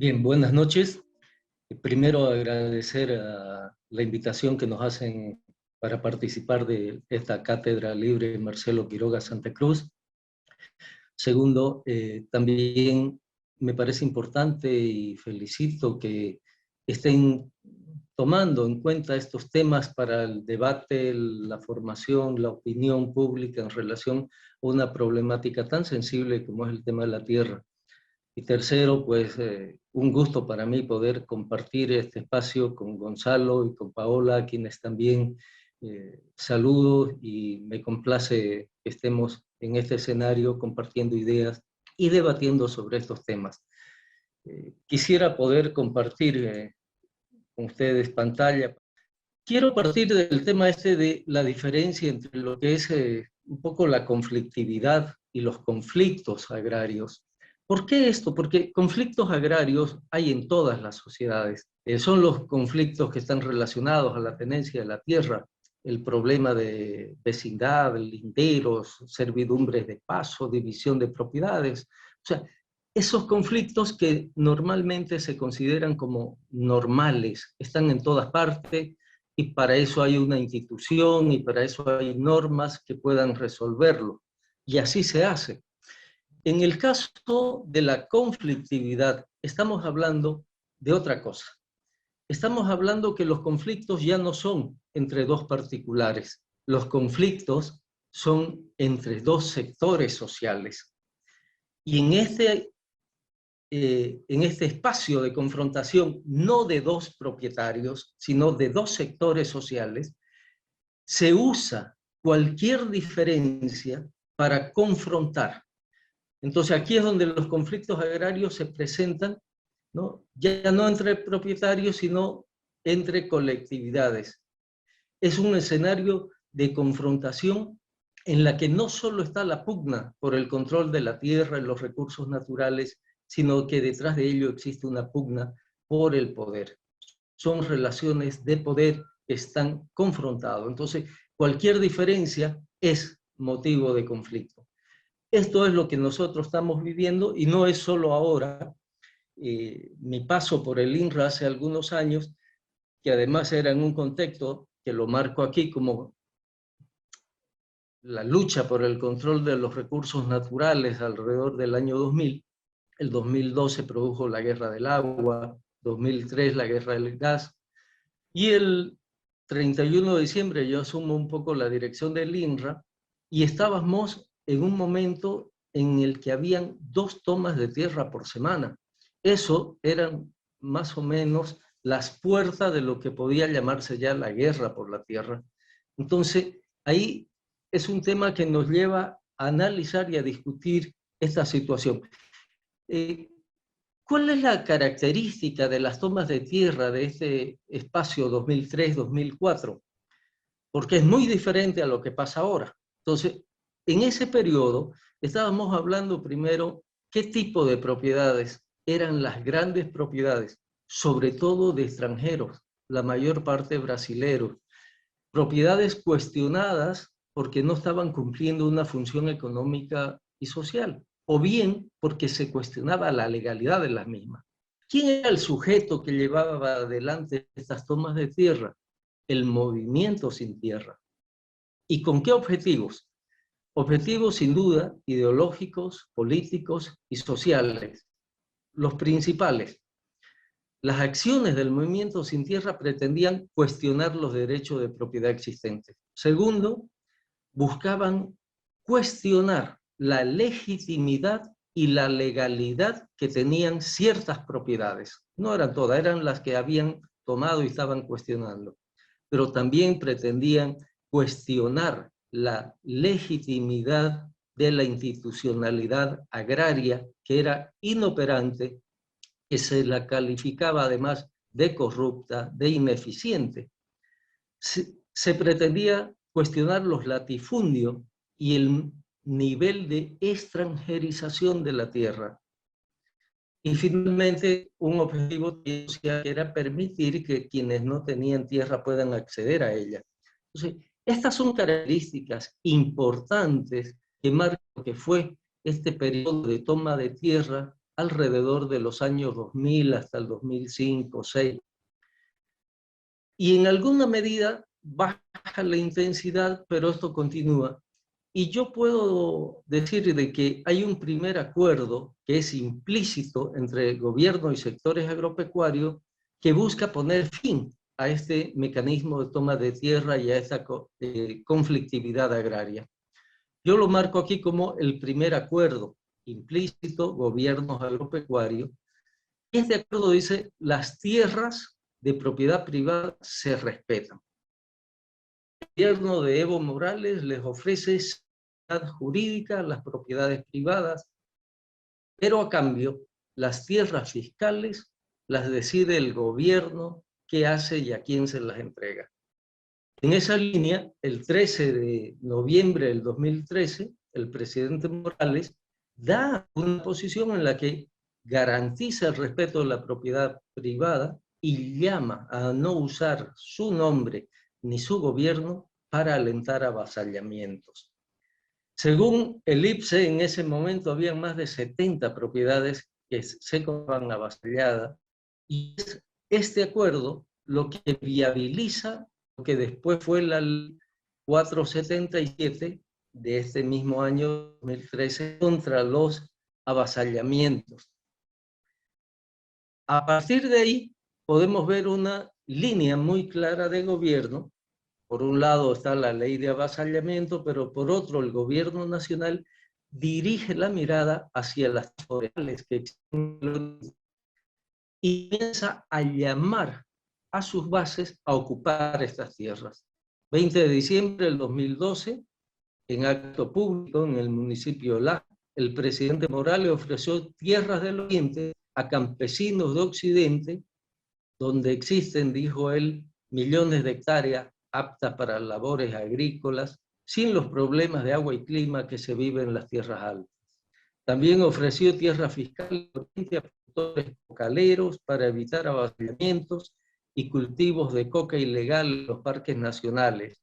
Bien, buenas noches. Primero agradecer a la invitación que nos hacen para participar de esta cátedra libre Marcelo Quiroga Santa Cruz. Segundo, también me parece importante y felicito que estén tomando en cuenta estos temas para el debate, la formación, la opinión pública en relación a una problemática tan sensible como es el tema de la tierra. Y tercero, pues un gusto para mí poder compartir este espacio con Gonzalo y con Paola, a quienes también saludo y me complace que estemos en este escenario compartiendo ideas y debatiendo sobre estos temas. Quisiera poder compartir con ustedes pantalla. Quiero partir del tema este de la diferencia entre lo que es un poco la conflictividad y los conflictos agrarios. ¿Por qué esto? Porque conflictos agrarios hay en todas las sociedades. Son los conflictos que están relacionados a la tenencia de la tierra, el problema de vecindad, linderos, servidumbres de paso, división de propiedades. O sea, esos conflictos que normalmente se consideran como normales, están en todas partes, y para eso hay una institución y para eso hay normas que puedan resolverlo. Y así se hace. En el caso de la conflictividad, estamos hablando de otra cosa. Estamos hablando que los conflictos ya no son entre dos particulares. Los conflictos son entre dos sectores sociales. Y en este espacio de confrontación, no de dos propietarios, sino de dos sectores sociales, se usa cualquier diferencia para confrontar. Entonces aquí es donde los conflictos agrarios se presentan, ¿no? Ya no entre propietarios, sino entre colectividades. Es un escenario de confrontación en la que no solo está la pugna por el control de la tierra y los recursos naturales, sino que detrás de ello existe una pugna por el poder. Son relaciones de poder que están confrontados. Entonces, cualquier diferencia es motivo de conflicto. Esto es lo que nosotros estamos viviendo y no es solo ahora. Mi paso por el INRA hace algunos años, que además era en un contexto que lo marco aquí como la lucha por el control de los recursos naturales alrededor del año 2000. El 2002 se produjo la guerra del agua, 2003 la guerra del gas, y el 31 de diciembre yo asumo un poco la dirección del INRA y estábamos en un momento en el que habían 2 tomas de tierra por semana. Eso eran más o menos las puertas de lo que podía llamarse ya la guerra por la tierra. Entonces, ahí es un tema que nos lleva a analizar y a discutir esta situación. ¿Cuál es la característica de las tomas de tierra de este espacio 2003-2004? Porque es muy diferente a lo que pasa ahora. Entonces, en ese periodo estábamos hablando primero qué tipo de propiedades eran las grandes propiedades, sobre todo de extranjeros, la mayor parte brasileros, propiedades cuestionadas porque no estaban cumpliendo una función económica y social, o bien porque se cuestionaba la legalidad de las mismas. ¿Quién era el sujeto que llevaba adelante estas tomas de tierra? El movimiento sin tierra. ¿Y con qué objetivos? Objetivos sin duda ideológicos, políticos y sociales. Los principales. Las acciones del movimiento sin tierra pretendían cuestionar los derechos de propiedad existentes. Segundo, buscaban cuestionar la legitimidad y la legalidad que tenían ciertas propiedades. No eran todas, eran las que habían tomado y estaban cuestionando. Pero también pretendían cuestionar la legitimidad de la institucionalidad agraria, que era inoperante, que se la calificaba además de corrupta, de ineficiente. Se pretendía cuestionar los latifundios y el nivel de extranjerización de la tierra. Y finalmente, un objetivo era permitir que quienes no tenían tierra puedan acceder a ella. Entonces, estas son características importantes que marcan lo que fue este periodo de toma de tierra alrededor de los años 2000 hasta el 2005-2006. Y en alguna medida baja la intensidad, pero esto continúa. Y yo puedo decir de que hay un primer acuerdo que es implícito entre el gobierno y sectores agropecuarios que busca poner fin a este mecanismo de toma de tierra y a esta conflictividad agraria. Yo lo marco aquí como el primer acuerdo implícito, gobiernos agropecuarios. Y este acuerdo dice, las tierras de propiedad privada se respetan. El gobierno de Evo Morales les ofrece seguridad jurídica a las propiedades privadas, pero a cambio, las tierras fiscales las decide el gobierno qué hace y a quién se las entrega. En esa línea, el 13 de noviembre del 2013, el presidente Morales da una posición en la que garantiza el respeto de la propiedad privada y llama a no usar su nombre ni su gobierno para alentar avasallamientos. Según el IPSE, en ese momento había más de 70 propiedades que se encontraban avasalladas, y es este acuerdo lo que viabiliza lo que después fue la Ley 477 de este mismo año 2013 contra los avasallamientos. A partir de ahí podemos ver una línea muy clara de gobierno. Por un lado está la ley de avasallamiento, pero por otro el gobierno nacional dirige la mirada hacia las forestales que existen y comienza a llamar a sus bases a ocupar estas tierras. 20 de diciembre del 2012, en acto público en el municipio de Laja, el presidente Morales ofreció tierras del Oriente a campesinos de Occidente, donde existen, dijo él, millones de hectáreas aptas para labores agrícolas, sin los problemas de agua y clima que se viven en las tierras altas. También ofreció tierra fiscal a productores cocaleros para evitar avasallamientos y cultivos de coca ilegal en los parques nacionales,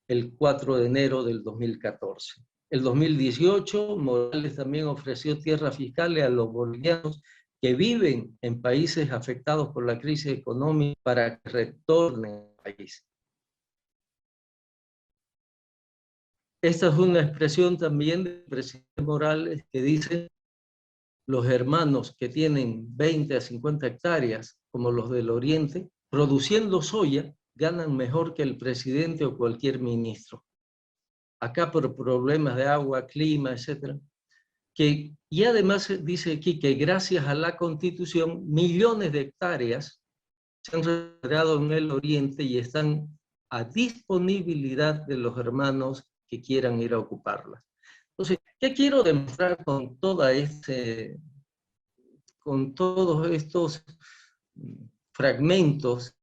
el 4 de enero del 2014. El 2018, Morales también ofreció tierras fiscales a los bolivianos que viven en países afectados por la crisis económica para que retornen al país. Esta es una expresión también del presidente Morales que dice: los hermanos que tienen 20 a 50 hectáreas, como los del Oriente, produciendo soya, ganan mejor que el presidente o cualquier ministro. Acá por problemas de agua, clima, etc. Y además dice aquí que gracias a la Constitución, millones de hectáreas se han recuperado en el Oriente y están a disponibilidad de los hermanos que quieran ir a ocuparlas. Entonces, ¿qué quiero demostrar con todos estos fragmentos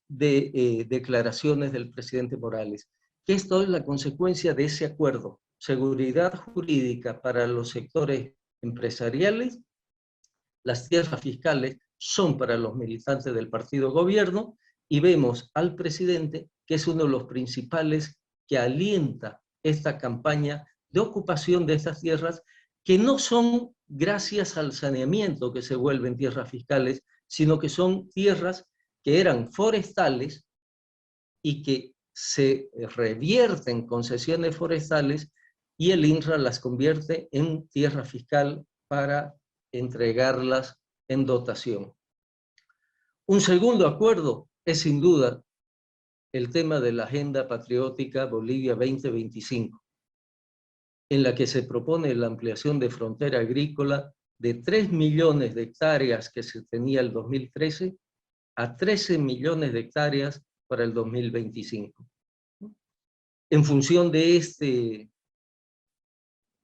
de declaraciones del presidente Morales? Que esto es la consecuencia de ese acuerdo: seguridad jurídica para los sectores empresariales, las tierras fiscales son para los militantes del partido gobierno, y vemos al presidente, que es uno de los principales que alienta esta campaña de ocupación de estas tierras, que no son gracias al saneamiento que se vuelven tierras fiscales, sino que son tierras que eran forestales y que se revierten concesiones forestales y el INRA las convierte en tierra fiscal para entregarlas en dotación. Un segundo acuerdo es sin duda el tema de la Agenda Patriótica Bolivia 2025, en la que se propone la ampliación de frontera agrícola de 3 millones de hectáreas que se tenía el 2013 a 13 millones de hectáreas para el 2025. En función de este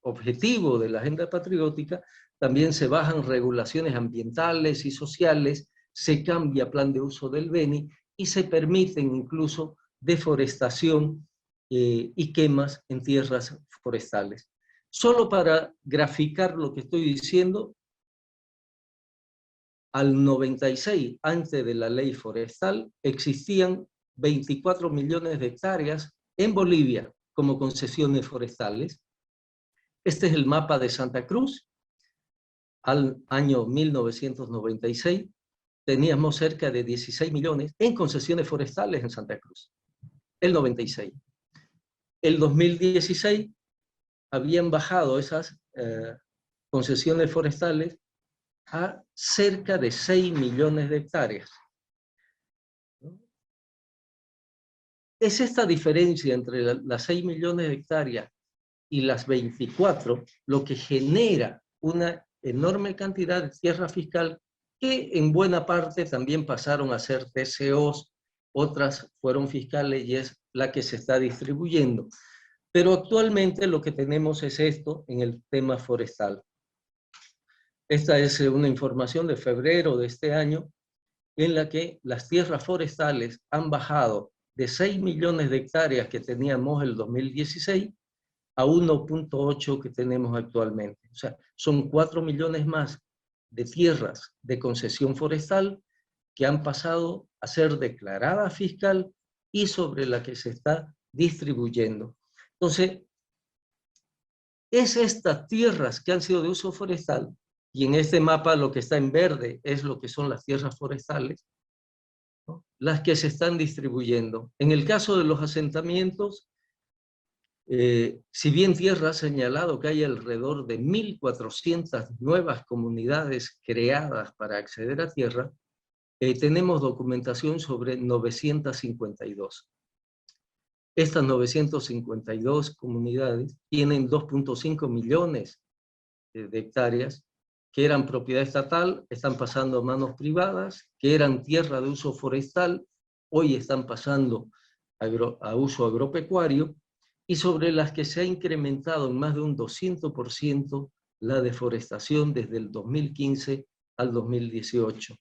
objetivo de la Agenda Patriótica, también se bajan regulaciones ambientales y sociales, se cambia plan de uso del Beni y se permiten incluso deforestación y quemas en tierras forestales. Solo para graficar lo que estoy diciendo, al 96, antes de la ley forestal, existían 24 millones de hectáreas en Bolivia como concesiones forestales. Este es el mapa de Santa Cruz. al año 1996, teníamos cerca de 16 millones en concesiones forestales en Santa Cruz. El 96. El 2016 habían bajado esas concesiones forestales a cerca de 6 millones de hectáreas. Es esta diferencia entre las 6 millones de hectáreas y las 24 lo que genera una enorme cantidad de tierra fiscal que en buena parte también pasaron a ser TCOs, otras fueron fiscales y es la que se está distribuyendo. Pero actualmente lo que tenemos es esto en el tema forestal. Esta es una información de febrero de este año en la que las tierras forestales han bajado de 6 millones de hectáreas que teníamos en el 2016 a 1.8 que tenemos actualmente. O sea, son 4 millones más de tierras de concesión forestal que han pasado a ser declarada fiscal y sobre la que se está distribuyendo. Entonces, es estas tierras que han sido de uso forestal, y en este mapa lo que está en verde es lo que son las tierras forestales, ¿no?, las que se están distribuyendo. En el caso de los asentamientos, si bien Tierra ha señalado que hay alrededor de 1.400 nuevas comunidades creadas para acceder a tierra, tenemos documentación sobre 952. Estas 952 comunidades tienen 2.5 millones de hectáreas que eran propiedad estatal, están pasando a manos privadas, que eran tierra de uso forestal, hoy están pasando a uso agropecuario, y sobre las que se ha incrementado en más de un 200% la deforestación desde el 2015 al 2018.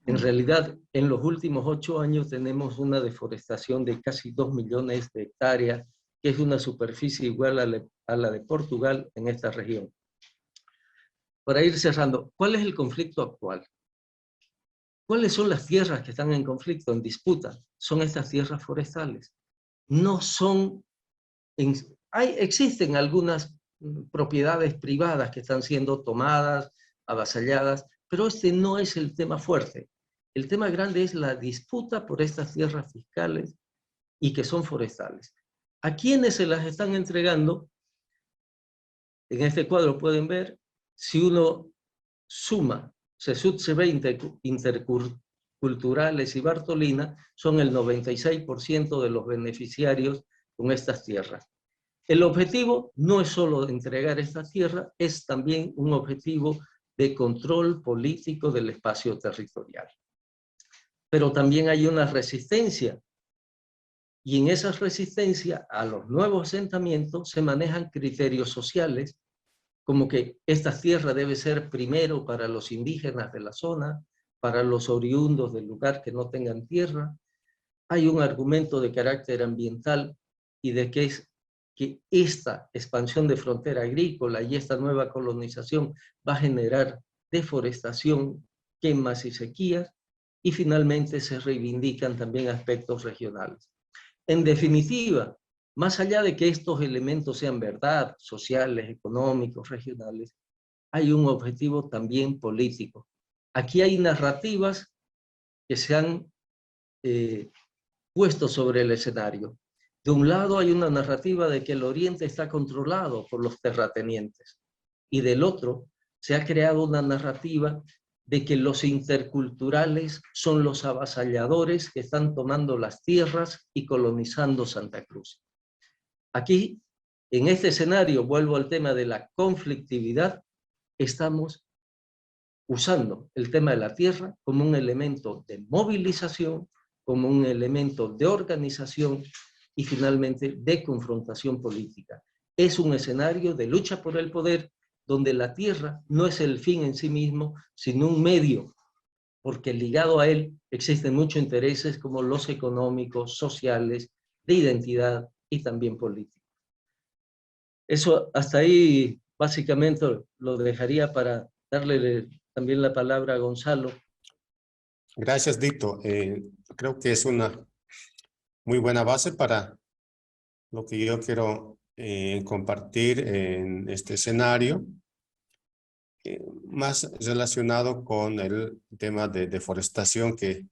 En realidad, en los últimos 8 años tenemos una deforestación de casi 2 millones de hectáreas, que es una superficie igual a la de Portugal en esta región. Para ir cerrando, ¿cuál es el conflicto actual? ¿Cuáles son las tierras que están en conflicto, en disputa? Son estas tierras forestales. No son... existen algunas propiedades privadas que están siendo tomadas, avasalladas, pero este no es el tema fuerte. El tema grande es la disputa por estas tierras fiscales y que son forestales. ¿A quiénes se las están entregando? En este cuadro pueden ver, si uno suma Sesut C20 interculturales y Bartolina, son el 96% de los beneficiarios con estas tierras. El objetivo no es solo entregar esta tierra, es también un objetivo de control político del espacio territorial. Pero también hay una resistencia, y en esa resistencia a los nuevos asentamientos se manejan criterios sociales, como que esta tierra debe ser primero para los indígenas de la zona, para los oriundos del lugar que no tengan tierra. Hay un argumento de carácter ambiental y de que esta expansión de frontera agrícola y esta nueva colonización va a generar deforestación, quemas y sequías, y finalmente se reivindican también aspectos regionales. En definitiva, más allá de que estos elementos sean verdad, sociales, económicos, regionales, hay un objetivo también político. Aquí hay narrativas que se han puesto sobre el escenario. De un lado hay una narrativa de que el Oriente está controlado por los terratenientes, y del otro se ha creado una narrativa de que los interculturales son los avasalladores que están tomando las tierras y colonizando Santa Cruz. Aquí, en este escenario, vuelvo al tema de la conflictividad, estamos usando el tema de la tierra como un elemento de movilización, como un elemento de organización y finalmente de confrontación política. Es un escenario de lucha por el poder donde la tierra no es el fin en sí mismo, sino un medio, porque ligado a él existen muchos intereses como los económicos, sociales, de identidad y también políticos. Eso hasta ahí básicamente lo dejaría para darle también la palabra a Gonzalo. Gracias, Dito. Creo que es una muy buena base para lo que yo quiero compartir en este escenario. más relacionado con el tema de deforestación, que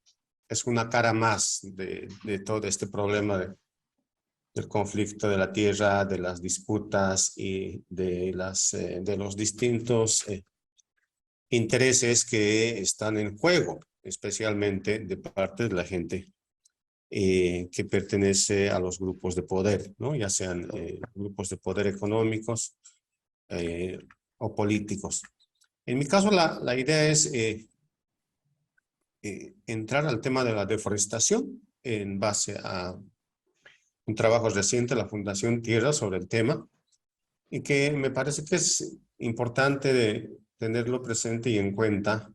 es una cara más de todo este problema del conflicto de la tierra, de las disputas y de los distintos intereses que están en juego, especialmente de parte de la gente que pertenece a los grupos de poder, ¿no? Ya sean grupos de poder económicos o políticos. En mi caso, la idea es entrar al tema de la deforestación en base a un trabajo reciente de la Fundación Tierra sobre el tema, y que me parece que es importante de tenerlo presente y en cuenta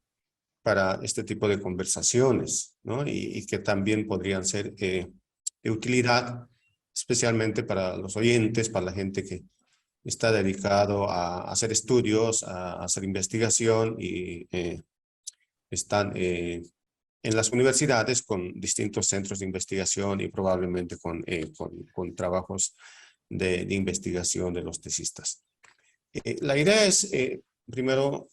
para este tipo de conversaciones, ¿no? Y que también podrían ser de utilidad, especialmente para los oyentes, para la gente que está dedicado a hacer estudios, a hacer investigación y están en las universidades con distintos centros de investigación y probablemente con trabajos de investigación de los tesistas. La idea es, primero,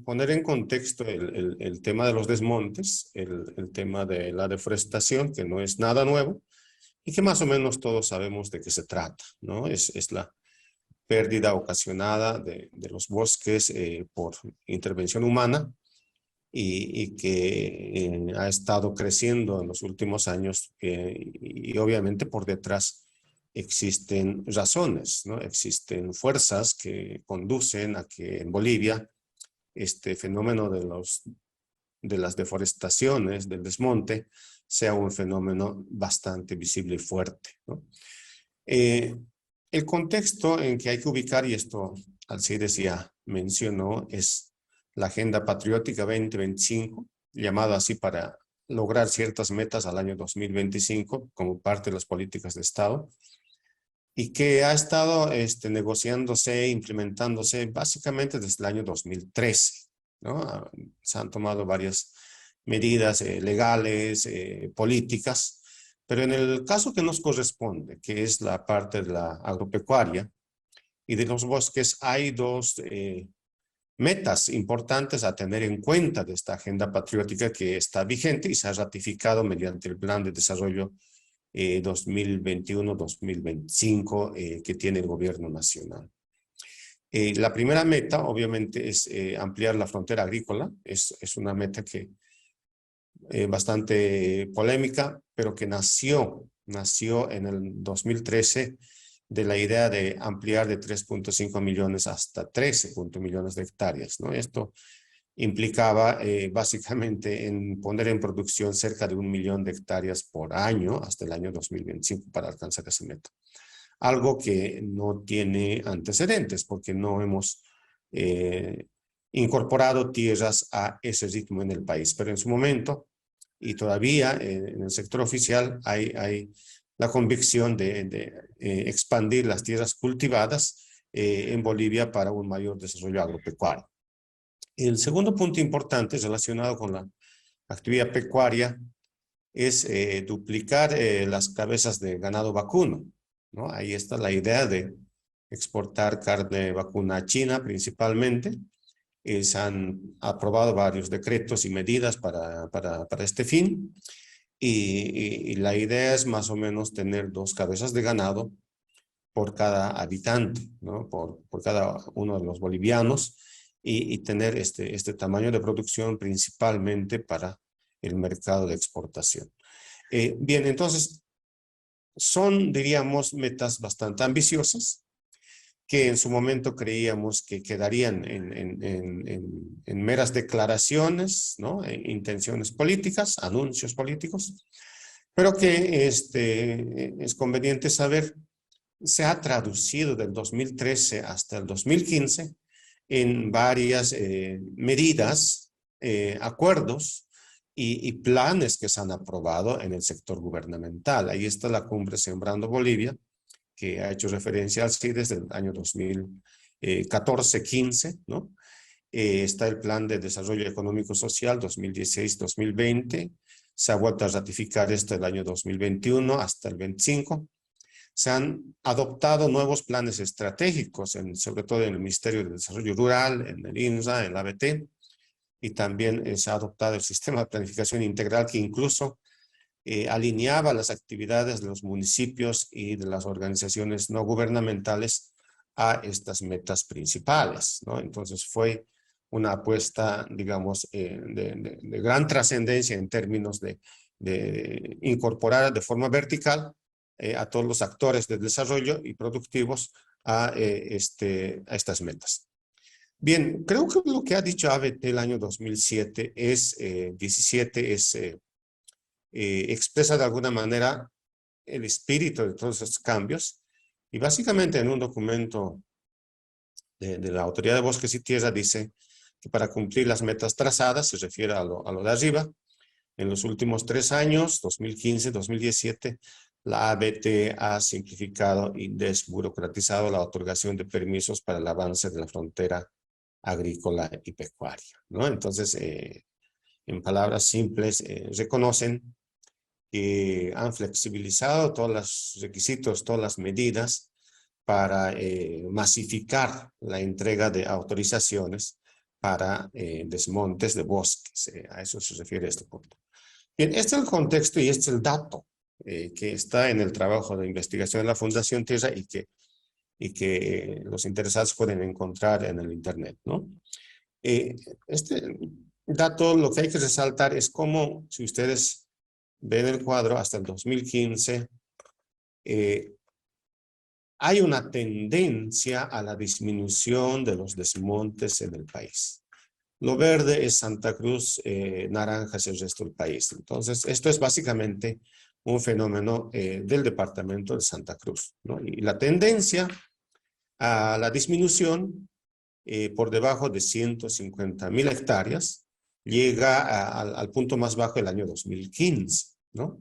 poner en contexto el tema de los desmontes, el tema de la deforestación, que no es nada nuevo y que más o menos todos sabemos de qué se trata, ¿no? Es la pérdida ocasionada de los bosques por intervención humana y que ha estado creciendo en los últimos años y obviamente por detrás existen razones, ¿no? Existen fuerzas que conducen a que en Bolivia este fenómeno de las deforestaciones, del desmonte, sea un fenómeno bastante visible y fuerte, ¿no? El contexto en que hay que ubicar, y esto Alcides ya mencionó, es la Agenda Patriótica 2025, llamada así para lograr ciertas metas al año 2025 como parte de las políticas de Estado, y que ha estado negociándose, implementándose básicamente desde el año 2013, ¿no? Se han tomado varias medidas legales, políticas, pero en el caso que nos corresponde, que es la parte de la agropecuaria y de los bosques, hay dos metas importantes a tener en cuenta de esta agenda patriótica que está vigente y se ha ratificado mediante el Plan de Desarrollo 2021-2025 que tiene el gobierno nacional. La primera meta, obviamente, es ampliar la frontera agrícola. Es una meta que bastante polémica, pero que nació en el 2013 de la idea de ampliar de 3.5 millones hasta 13 millones de hectáreas, ¿no? Esto implicaba básicamente en poner en producción cerca de 1 millón de hectáreas por año hasta el año 2025 para alcanzar esa meta. Algo que no tiene antecedentes porque no hemos incorporado tierras a ese ritmo en el país. Pero en su momento, y todavía en el sector oficial, hay la convicción de expandir las tierras cultivadas en Bolivia para un mayor desarrollo agropecuario. El segundo punto importante relacionado con la actividad pecuaria es duplicar las cabezas de ganado vacuno, ¿no? Ahí está la idea de exportar carne vacuna a China principalmente. Se han aprobado varios decretos y medidas para este fin. Y la idea es más o menos tener 2 cabezas de ganado por cada habitante, ¿no? Por cada uno de los bolivianos y tener este tamaño de producción principalmente para el mercado de exportación. Bien, entonces son, diríamos, metas bastante ambiciosas que en su momento creíamos que quedarían en meras declaraciones, ¿no? Intenciones políticas, anuncios políticos, pero que es conveniente saber se ha traducido del 2013 hasta el 2015 en varias medidas, acuerdos y planes que se han aprobado en el sector gubernamental. Ahí está la cumbre Sembrando Bolivia, que ha hecho referencia al CIDES del año 2014-15, ¿no? Está el Plan de Desarrollo Económico Social 2016-2020, se ha vuelto a ratificar esto el año 2021 hasta el 25. se han adoptado nuevos planes estratégicos, sobre todo en el Ministerio de Desarrollo Rural, en el INSA, en la ABT, y también se ha adoptado el sistema de planificación integral que incluso alineaba las actividades de los municipios y de las organizaciones no gubernamentales a estas metas principales, ¿no? Entonces fue una apuesta, digamos, de gran trascendencia en términos de incorporar de forma vertical a todos los actores de desarrollo y productivos a estas metas. Bien, creo que lo que ha dicho ABT el año 2017 expresa de alguna manera el espíritu de todos estos cambios, y básicamente en un documento de la Autoridad de Bosques y Tierra dice que para cumplir las metas trazadas, se refiere a lo de arriba, en los últimos 3 años, 2015, 2017, la ABT ha simplificado y desburocratizado la otorgación de permisos para el avance de la frontera agrícola y pecuaria, ¿no? Entonces, en palabras simples, reconocen que han flexibilizado todos los requisitos, todas las medidas para masificar la entrega de autorizaciones para desmontes de bosques. A eso se refiere este punto. Bien, este es el contexto y este es el dato que está en el trabajo de investigación de la Fundación Tierra y que los interesados pueden encontrar en el Internet, ¿no? Este dato, lo que hay que resaltar es cómo, si ustedes ven el cuadro, hasta el 2015, hay una tendencia a la disminución de los desmontes en el país. Lo verde es Santa Cruz, naranja es el resto del país. Entonces, esto es básicamente un fenómeno del departamento de Santa Cruz, ¿no? Y la tendencia a la disminución por debajo de 150,000 hectáreas llega al punto más bajo el año 2015, ¿no?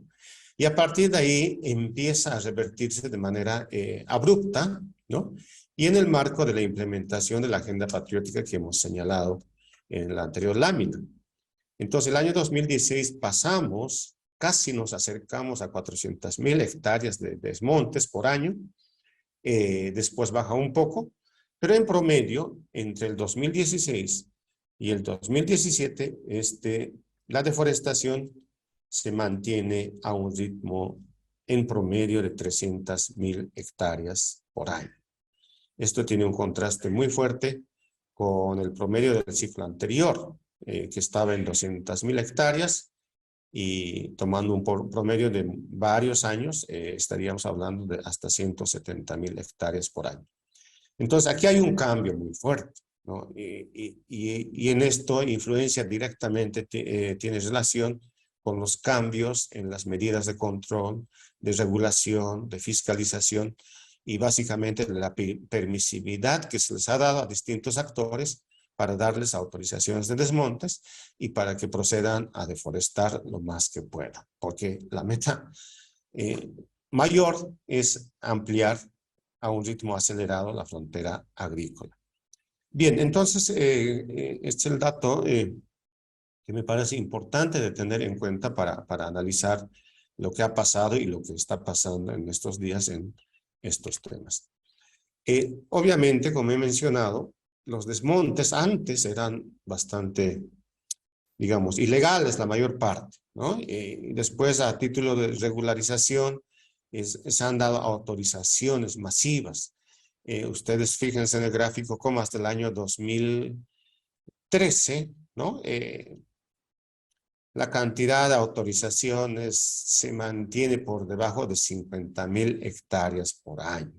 Y a partir de ahí empieza a revertirse de manera abrupta, ¿no? Y en el marco de la implementación de la agenda patriótica que hemos señalado en la anterior lámina. Entonces, el año 2016 pasamos, casi nos acercamos a 400,000 hectáreas de desmontes por año. Después baja un poco, pero en promedio, entre el 2016 y el 2017, la deforestación se mantiene a un ritmo en promedio de 300,000 hectáreas por año. Esto tiene un contraste muy fuerte con el promedio del ciclo anterior, que estaba en 200,000 hectáreas, y tomando un promedio de varios años, estaríamos hablando de hasta 170,000 hectáreas por año. Entonces, aquí hay un cambio muy fuerte, ¿no? Y en esto influencia directamente, tiene relación con los cambios en las medidas de control, de regulación, de fiscalización, y básicamente de la permisividad que se les ha dado a distintos actores para darles autorizaciones de desmontes y para que procedan a deforestar lo más que puedan. Porque la meta mayor es ampliar a un ritmo acelerado la frontera agrícola. Bien, entonces, este es el dato que me parece importante de tener en cuenta para analizar lo que ha pasado y lo que está pasando en estos días en estos temas. Obviamente, como he mencionado, los desmontes antes eran bastante, digamos, ilegales la mayor parte, ¿no? Después, a título de regularización, se han dado autorizaciones masivas. Ustedes fíjense en el gráfico cómo hasta el año 2013, ¿no? La cantidad de autorizaciones se mantiene por debajo de 50,000 hectáreas por año,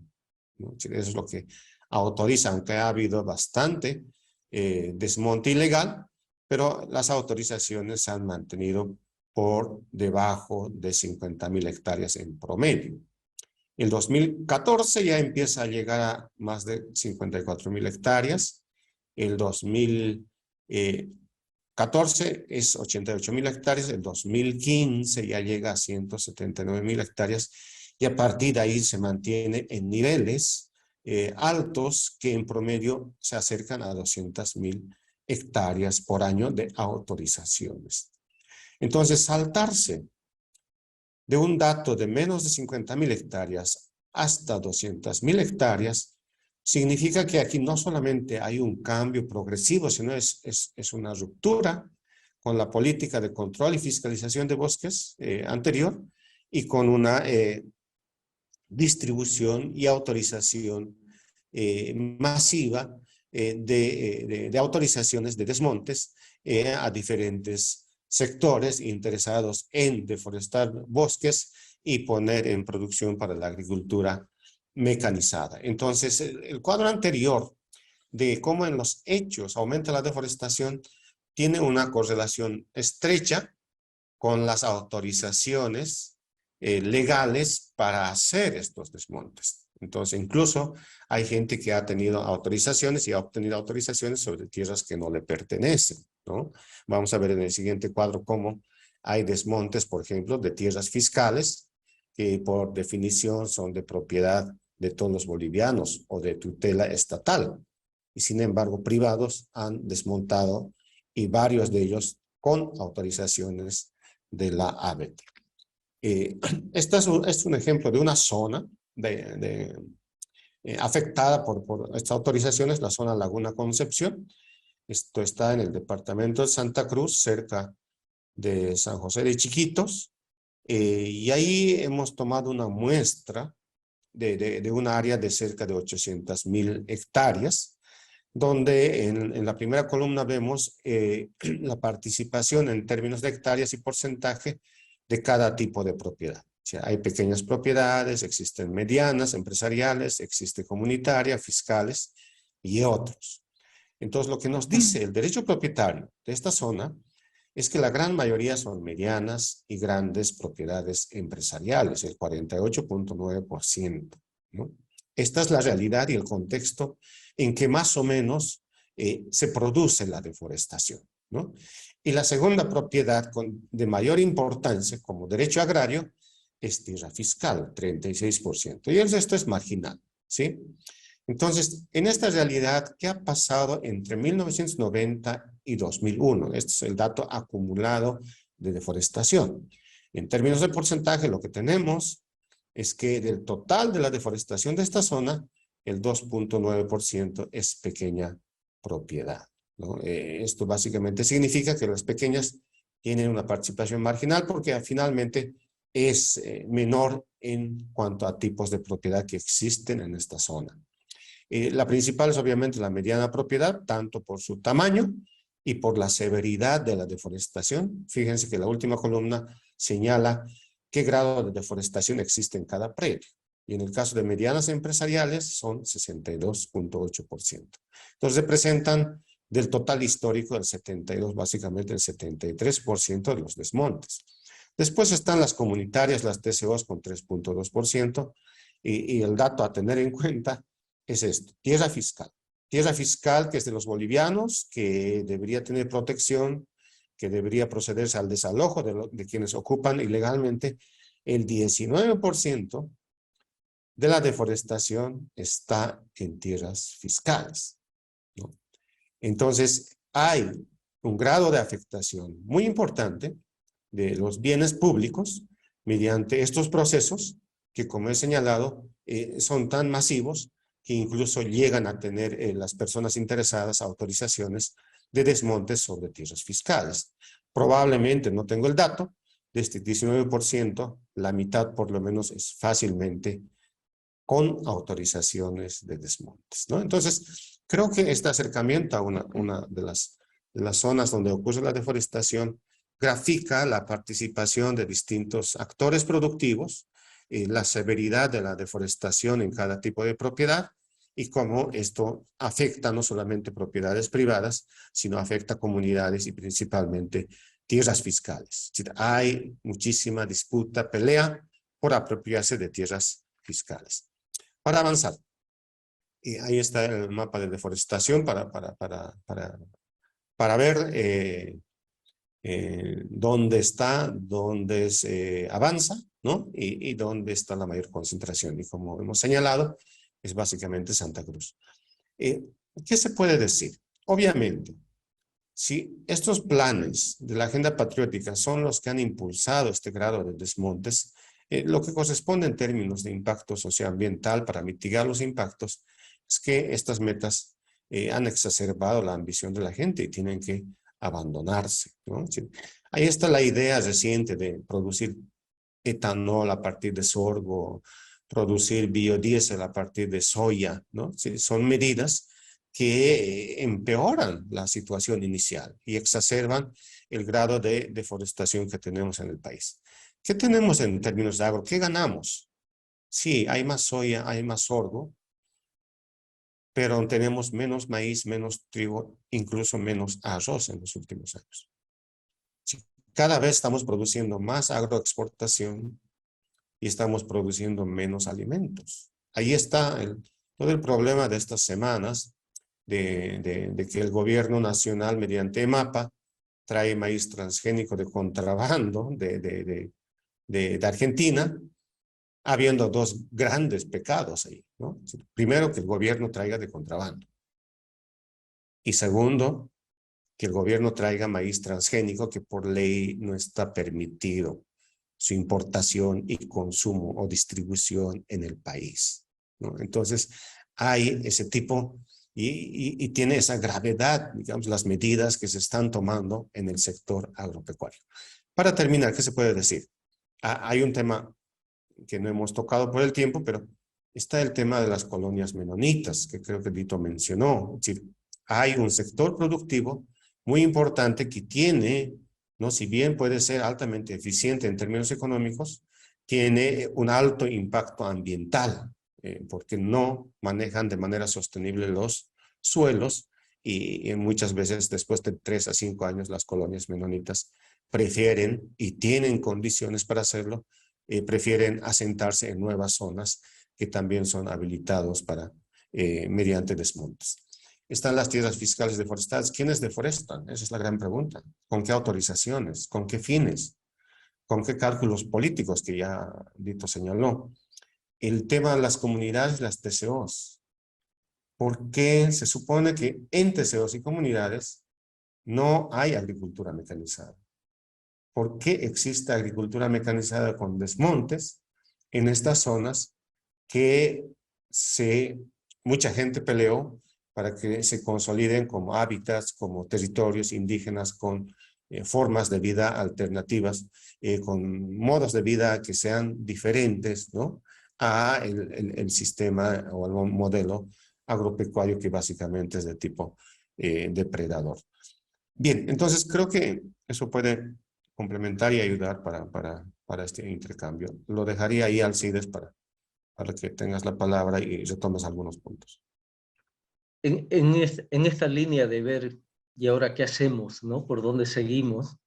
¿no? Eso es lo que autoriza, aunque ha habido bastante desmonte ilegal, pero las autorizaciones se han mantenido por debajo de 50,000 hectáreas en promedio. El 2014 ya empieza a llegar a más de 54,000 hectáreas. El 2014 es 88,000 hectáreas. El 2015 ya llega a 179,000 hectáreas. Y a partir de ahí se mantiene en niveles altos que en promedio se acercan a 200,000 hectáreas por año de autorizaciones. Entonces, saltarse de un dato de menos de 50,000 hectáreas hasta 200.000 hectáreas, significa que aquí no solamente hay un cambio progresivo, sino es una ruptura con la política de control y fiscalización de bosques anterior y con una distribución y autorización masiva de autorizaciones de desmontes a diferentes sectores interesados en deforestar bosques y poner en producción para la agricultura mecanizada. Entonces, el cuadro anterior de cómo en los hechos aumenta la deforestación tiene una correlación estrecha con las autorizaciones legales para hacer estos desmontes. Entonces, incluso hay gente que ha tenido autorizaciones y ha obtenido autorizaciones sobre tierras que no le pertenecen, ¿no? Vamos a ver en el siguiente cuadro cómo hay desmontes, por ejemplo, de tierras fiscales, que por definición son de propiedad de todos los bolivianos o de tutela estatal. Y sin embargo, privados han desmontado y varios de ellos con autorizaciones de la ABT. Este es un ejemplo de una zona afectada por estas autorizaciones, la zona Laguna Concepción. Esto está en el departamento de Santa Cruz, cerca de San José de Chiquitos. Y ahí hemos tomado una muestra de un área de cerca de 800.000 hectáreas, donde en la primera columna vemos la participación en términos de hectáreas y porcentaje de cada tipo de propiedad. O sea, hay pequeñas propiedades, existen medianas, empresariales, existe comunitaria, fiscales y otros. Entonces, lo que nos dice el derecho propietario de esta zona es que la gran mayoría son medianas y grandes propiedades empresariales, el 48.9%, ¿no? Esta es la realidad y el contexto en que más o menos se produce la deforestación, ¿no? Y la segunda propiedad de mayor importancia como derecho agrario es tierra fiscal, 36%. Y el resto es marginal, ¿sí? Entonces, en esta realidad, ¿qué ha pasado entre 1990 y 2001? Este es el dato acumulado de deforestación. En términos de porcentaje, lo que tenemos es que del total de la deforestación de esta zona, el 2.9% es pequeña propiedad, ¿no? Esto básicamente significa que las pequeñas tienen una participación marginal porque finalmente es menor en cuanto a tipos de propiedad que existen en esta zona. La principal es obviamente la mediana propiedad, tanto por su tamaño y por la severidad de la deforestación. Fíjense que la última columna señala qué grado de deforestación existe en cada predio. Y en el caso de medianas empresariales son 62.8%. Entonces representan del total histórico del 72, básicamente el 73% de los desmontes. Después están las comunitarias, las TCOs con 3.2%, y el dato a tener en cuenta es esto, tierra fiscal. Tierra fiscal que es de los bolivianos, que debería tener protección, que debería procederse al desalojo de quienes ocupan ilegalmente. El 19% de la deforestación está en tierras fiscales, ¿no? Entonces, hay un grado de afectación muy importante de los bienes públicos mediante estos procesos que, como he señalado, son tan masivos que incluso llegan a tener las personas interesadas autorizaciones de desmontes sobre tierras fiscales. Probablemente, no tengo el dato, de este 19%, la mitad por lo menos es fácilmente con autorizaciones de desmontes, ¿no? Entonces, creo que este acercamiento a una de las zonas donde ocurre la deforestación grafica la participación de distintos actores productivos, la severidad de la deforestación en cada tipo de propiedad y cómo esto afecta no solamente propiedades privadas, sino afecta comunidades y principalmente tierras fiscales. Es decir, hay muchísima disputa, pelea por apropiarse de tierras fiscales. Para avanzar, ahí está el mapa de deforestación para ver dónde está, dónde se avanza, ¿no? Y dónde está la mayor concentración. Y como hemos señalado, es básicamente Santa Cruz. ¿Qué se puede decir? Obviamente, si estos planes de la agenda patriótica son los que han impulsado este grado de desmontes, Lo que corresponde en términos de impacto socioambiental para mitigar los impactos es que estas metas han exacerbado la ambición de la gente y tienen que abandonarse, ¿no? Sí. Ahí está la idea reciente de producir etanol a partir de sorgo, producir biodiesel a partir de soya, ¿no? Sí, son medidas que empeoran la situación inicial y exacerban el grado de deforestación que tenemos en el país. ¿Qué tenemos en términos de agro? ¿Qué ganamos? Sí, hay más soya, hay más sorgo, pero tenemos menos maíz, menos trigo, incluso menos arroz en los últimos años. Sí, cada vez estamos produciendo más agroexportación y estamos produciendo menos alimentos. Ahí está todo el problema de estas semanas de que el gobierno nacional mediante MAPA trae maíz transgénico de contrabando de Argentina, habiendo dos grandes pecados ahí, ¿no? Primero, que el gobierno traiga de contrabando. Y segundo, que el gobierno traiga maíz transgénico que por ley no está permitido su importación y consumo o distribución en el país, ¿no? Entonces, hay ese tipo y tiene esa gravedad, digamos, las medidas que se están tomando en el sector agropecuario. Para terminar, ¿qué se puede decir? Hay un tema que no hemos tocado por el tiempo, pero está el tema de las colonias menonitas, que creo que Dito mencionó. Es decir, hay un sector productivo muy importante que tiene, ¿no? Si bien puede ser altamente eficiente en términos económicos, tiene un alto impacto ambiental, porque no manejan de manera sostenible los suelos y muchas veces después de 3 a 5 años las colonias menonitas prefieren y tienen condiciones para hacerlo, prefieren asentarse en nuevas zonas que también son habilitados para mediante desmontes. Están las tierras fiscales deforestadas. ¿Quiénes deforestan? Esa es la gran pregunta. ¿Con qué autorizaciones? ¿Con qué fines? ¿Con qué cálculos políticos que ya Dito señaló? El tema de las comunidades, las TCOs. ¿Por qué se supone que en TCOs y comunidades no hay agricultura mecanizada? ¿Por qué existe agricultura mecanizada con desmontes en estas zonas que mucha gente peleó para que se consoliden como hábitats, como territorios indígenas con formas de vida alternativas, con modos de vida que sean diferentes, ¿no? A el sistema o el modelo agropecuario que básicamente es de tipo depredador. Bien, entonces creo que eso puede complementar y ayudar para este intercambio. Lo dejaría ahí, Alcides, para que tengas la palabra y retomes algunos puntos. En esta línea de ver, ¿y ahora qué hacemos, no? ¿Por dónde seguimos?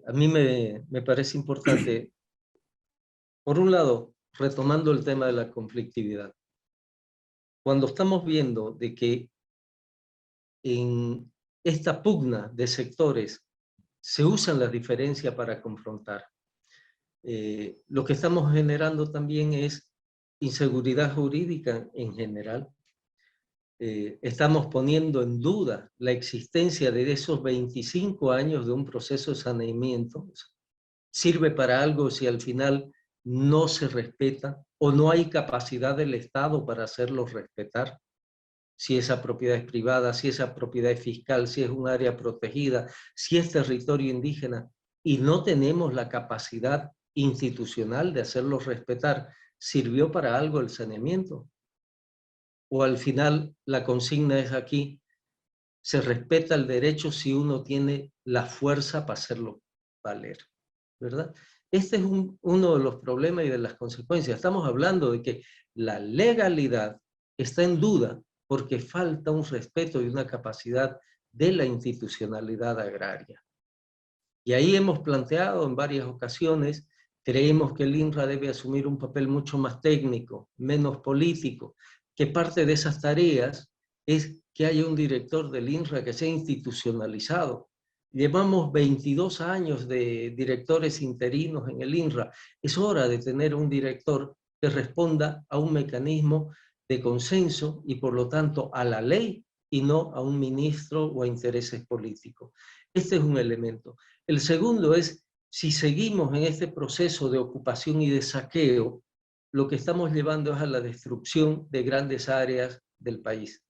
A mí me parece importante, por un lado, retomando el tema de la conflictividad. Cuando estamos viendo de que en esta pugna de sectores se usan las diferencias para confrontar, lo que estamos generando también es inseguridad jurídica en general. Estamos poniendo en duda la existencia de esos 25 años de un proceso de saneamiento. ¿Sirve para algo si al final no se respeta o no hay capacidad del Estado para hacerlo respetar? Si esa propiedad es privada, si esa propiedad es fiscal, si es un área protegida, si es territorio indígena, y no tenemos la capacidad institucional de hacerlo respetar, ¿sirvió para algo el saneamiento? O al final la consigna es aquí, se respeta el derecho si uno tiene la fuerza para hacerlo valer, ¿verdad? Este es uno de los problemas y de las consecuencias. Estamos hablando de que la legalidad está en duda porque falta un respeto y una capacidad de la institucionalidad agraria. Y ahí hemos planteado en varias ocasiones, creemos que el INRA debe asumir un papel mucho más técnico, menos político, que parte de esas tareas es que haya un director del INRA que sea institucionalizado. Llevamos 22 años de directores interinos en el INRA. Es hora de tener un director que responda a un mecanismo de consenso y por lo tanto a la ley y no a un ministro o a intereses políticos. Este es un elemento. El segundo es Si seguimos en este proceso de ocupación y de saqueo, lo que estamos llevando es a la destrucción de grandes áreas del país.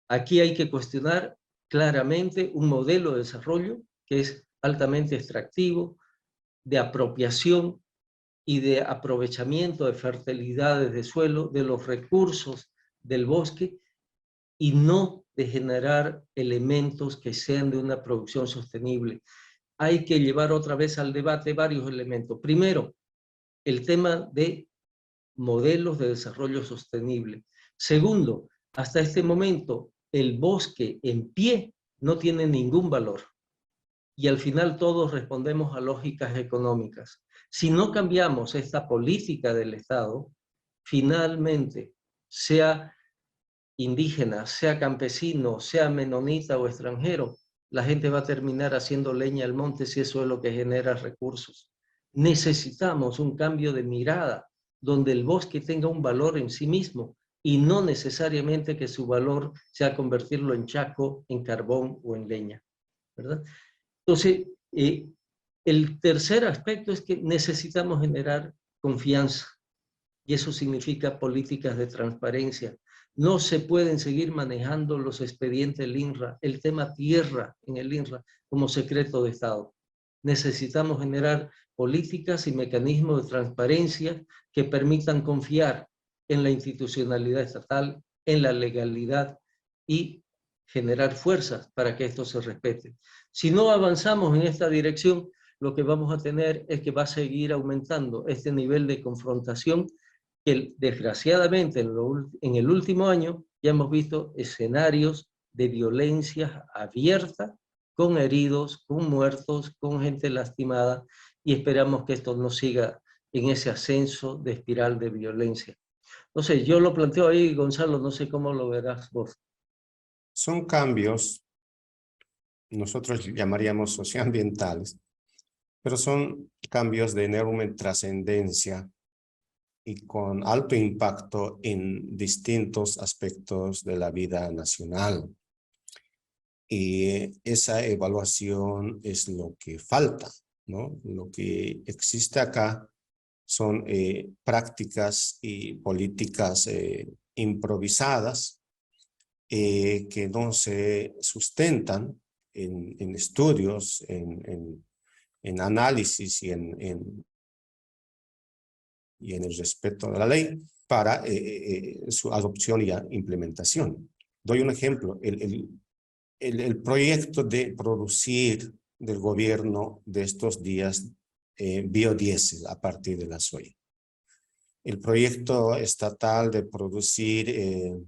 Aquí hay que cuestionar claramente un modelo de desarrollo que es altamente extractivo, de apropiación y de aprovechamiento de fertilidades de suelo, de los recursos del bosque, y no de generar elementos que sean de una producción sostenible. Hay que llevar otra vez al debate varios elementos. Primero, el tema de modelos de desarrollo sostenible. Segundo, hasta este momento, el bosque en pie no tiene ningún valor. Y al final todos respondemos a lógicas económicas. Si no cambiamos esta política del Estado, finalmente, sea indígena, sea campesino, sea menonita o extranjero, la gente va a terminar haciendo leña al monte si eso es lo que genera recursos. Necesitamos un cambio de mirada donde el bosque tenga un valor en sí mismo y no necesariamente que su valor sea convertirlo en chaco, en carbón o en leña, ¿verdad? Entonces, el tercer aspecto es que necesitamos generar confianza y eso significa políticas de transparencia. No se pueden seguir manejando los expedientes del INRA, el tema tierra en el INRA como secreto de Estado. Necesitamos generar políticas y mecanismos de transparencia que permitan confiar en la institucionalidad estatal, en la legalidad y generar fuerzas para que esto se respete. Si no avanzamos en esta dirección, lo que vamos a tener es que va a seguir aumentando este nivel de confrontación que desgraciadamente en el último año ya hemos visto escenarios de violencia abierta, con heridos, con muertos, con gente lastimada, y esperamos que esto no siga en ese ascenso de espiral de violencia. Entonces, yo lo planteo ahí, Gonzalo, no sé cómo lo verás vos. Son cambios, nosotros llamaríamos socioambientales, pero son cambios de enorme trascendencia y con alto impacto en distintos aspectos de la vida nacional. Y esa evaluación es lo que falta, ¿no? Lo que existe acá son prácticas y políticas improvisadas que no se sustentan en estudios, en análisis y en el respeto de la ley para su adopción y implementación. Doy un ejemplo. El proyecto de producir del gobierno de estos días biodiesel a partir de la soya. El proyecto estatal de producir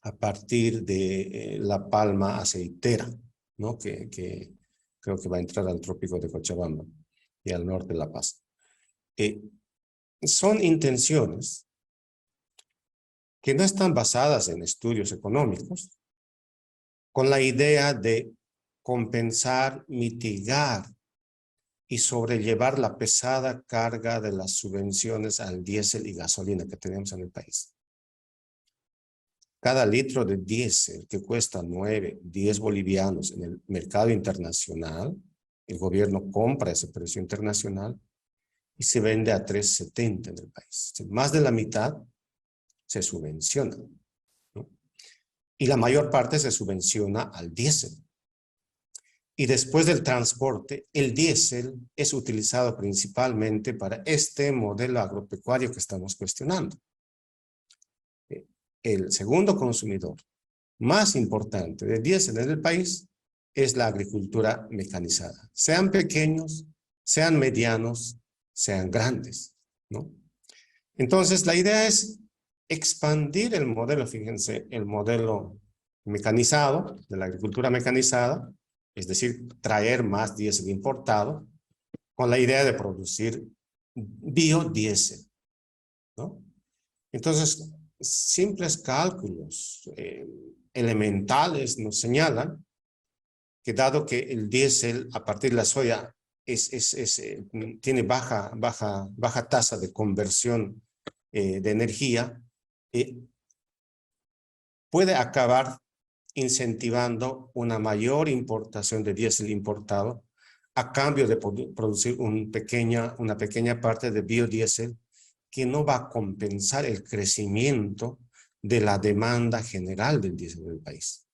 a partir de la palma aceitera, ¿no? Que creo que va a entrar al trópico de Cochabamba y al norte de La Paz. Son intenciones que no están basadas en estudios económicos, con la idea de compensar, mitigar y sobrellevar la pesada carga de las subvenciones al diésel y gasolina que tenemos en el país. Cada litro de diésel que cuesta 9, 10 bolivianos en el mercado internacional, el gobierno compra ese precio internacional y se vende a 3.70 en el país. Más de la mitad se subvenciona, ¿no? Y la mayor parte se subvenciona al diésel. Y después del transporte, el diésel es utilizado principalmente para este modelo agropecuario que estamos cuestionando. El segundo consumidor más importante de diésel en el país es la agricultura mecanizada. Sean pequeños, sean medianos, sean grandes, ¿no? Entonces, la idea es expandir el modelo, fíjense, el modelo mecanizado, de la agricultura mecanizada, es decir, traer más diésel importado, con la idea de producir biodiesel, ¿no? Entonces, simples cálculos elementales nos señalan que dado que el diésel a partir de la soya tiene baja tasa de conversión de energía, puede acabar incentivando una mayor importación de diésel importado a cambio de producir una pequeña parte de biodiesel que no va a compensar el crecimiento de la demanda general del diésel del país.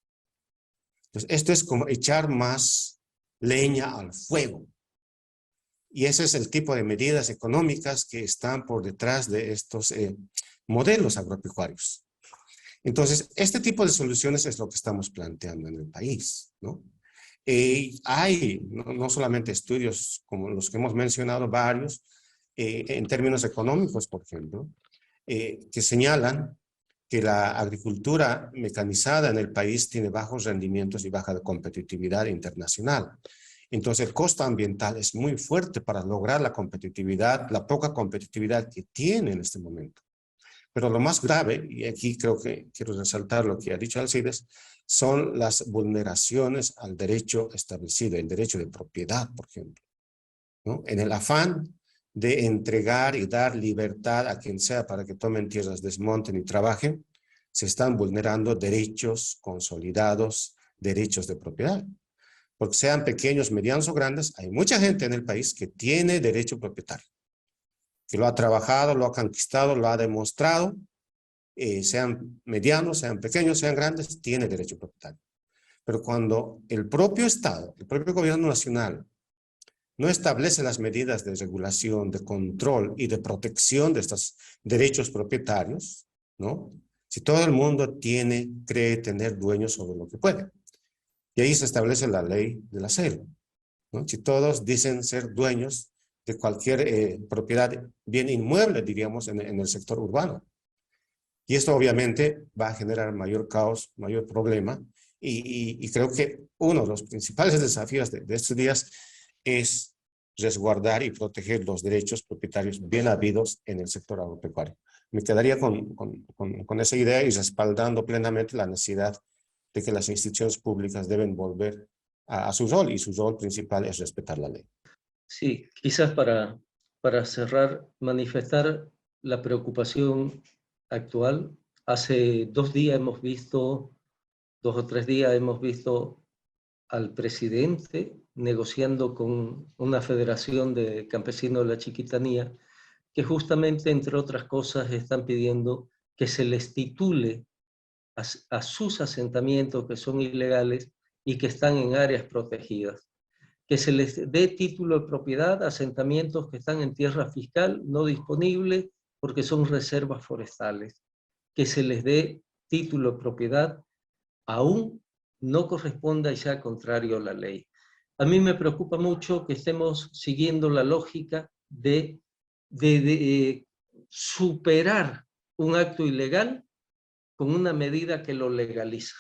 Entonces, esto es como echar más leña al fuego. Y ese es el tipo de medidas económicas que están por detrás de estos modelos agropecuarios. Entonces, este tipo de soluciones es lo que estamos planteando en el país, ¿no? Hay no solamente estudios como los que hemos mencionado, varios, en términos económicos, por ejemplo, que señalan que la agricultura mecanizada en el país tiene bajos rendimientos y baja competitividad internacional. Entonces, el costo ambiental es muy fuerte para lograr la competitividad, la poca competitividad que tiene en este momento. Pero lo más grave, y aquí creo que quiero resaltar lo que ha dicho Alcides, son las vulneraciones al derecho establecido, el derecho de propiedad, por ejemplo, ¿no? En el afán de entregar y dar libertad a quien sea para que tomen tierras, desmonten y trabajen, se están vulnerando derechos consolidados, derechos de propiedad. Porque sean pequeños, medianos o grandes, hay mucha gente en el país que tiene derecho propietario, que lo ha trabajado, lo ha conquistado, lo ha demostrado, sean medianos, sean pequeños, sean grandes, tiene derecho propietario. Pero cuando el propio Estado, el propio gobierno nacional, no establece las medidas de regulación, de control y de protección de estos derechos propietarios, ¿no? Si todo el mundo cree tener dueños sobre lo que puede. Y ahí se establece la ley de la selva, ¿no? Si todos dicen ser dueños de cualquier propiedad, bien inmueble, diríamos, en el sector urbano. Y esto obviamente va a generar mayor caos, mayor problema. Y creo que uno de los principales desafíos de estos días es resguardar y proteger los derechos propietarios bien habidos en el sector agropecuario. Me quedaría con esa idea y respaldando plenamente la necesidad de que las instituciones públicas deben volver a su rol, y su rol principal es respetar la ley. Sí, quizás para cerrar, manifestar la preocupación actual. Hace 2 o 3 días hemos visto al presidente negociando con una federación de campesinos de la Chiquitanía, que justamente, entre otras cosas, están pidiendo que se les titule a sus asentamientos que son ilegales y que están en áreas protegidas, que se les dé título de propiedad a asentamientos que están en tierra fiscal no disponible porque son reservas forestales, que se les dé título de propiedad aún no corresponda y sea contrario a la ley. A mí me preocupa mucho que estemos siguiendo la lógica de superar un acto ilegal con una medida que lo legaliza.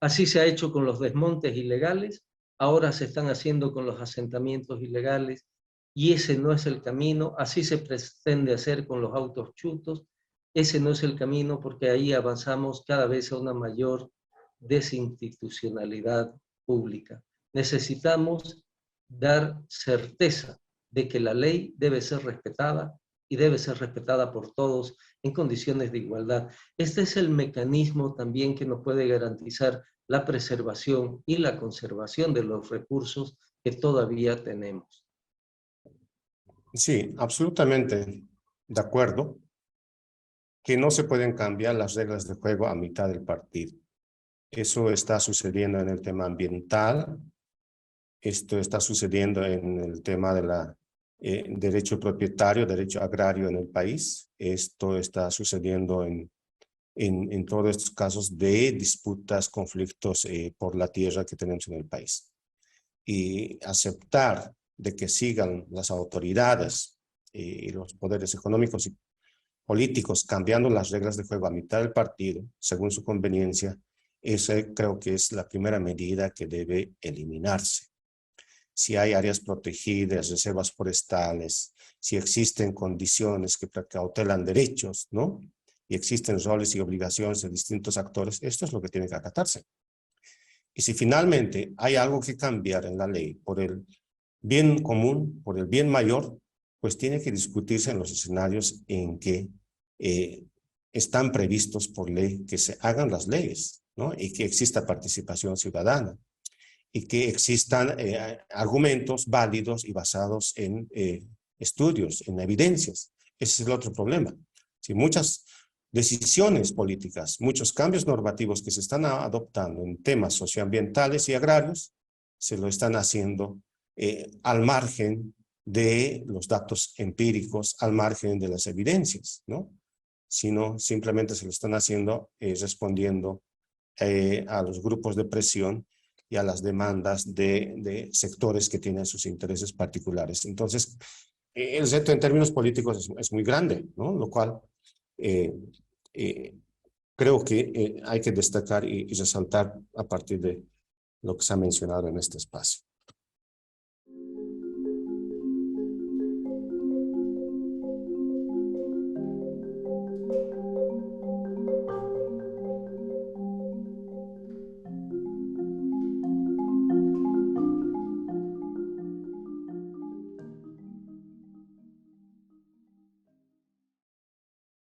Así se ha hecho con los desmontes ilegales, ahora se están haciendo con los asentamientos ilegales, y ese no es el camino. Así se pretende hacer con los autos chutos, ese no es el camino, porque ahí avanzamos cada vez a una mayor desinstitucionalidad pública. Necesitamos dar certeza de que la ley debe ser respetada y debe ser respetada por todos en condiciones de igualdad. Este es el mecanismo también que nos puede garantizar la preservación y la conservación de los recursos que todavía tenemos. Sí, absolutamente de acuerdo que no se pueden cambiar las reglas de juego a mitad del partido. Eso está sucediendo en el tema ambiental, esto está sucediendo en el tema de derecho propietario, derecho agrario en el país, esto está sucediendo en todos estos casos de disputas, conflictos por la tierra que tenemos en el país. Y aceptar de que sigan las autoridades y los poderes económicos y políticos cambiando las reglas de juego a mitad del partido, según su conveniencia, esa creo que es la primera medida que debe eliminarse. Si hay áreas protegidas, reservas forestales, si existen condiciones que precautelan derechos, ¿no? Y existen roles y obligaciones de distintos actores, esto es lo que tiene que acatarse. Y si finalmente hay algo que cambiar en la ley por el bien común, por el bien mayor, pues tiene que discutirse en los escenarios en que están previstos por ley que se hagan las leyes, ¿no? Y que exista participación ciudadana. y que existan argumentos válidos y basados en estudios, en evidencias. Ese es el otro problema. Si muchas decisiones políticas, muchos cambios normativos que se están adoptando en temas socioambientales y agrarios, se lo están haciendo al margen de los datos empíricos, al margen de las evidencias, ¿no? Sino simplemente se lo están haciendo respondiendo a los grupos de presión y a las demandas de sectores que tienen sus intereses particulares. Entonces, el reto en términos políticos es muy grande, ¿no? Lo cual creo que hay que destacar y resaltar a partir de lo que se ha mencionado en este espacio.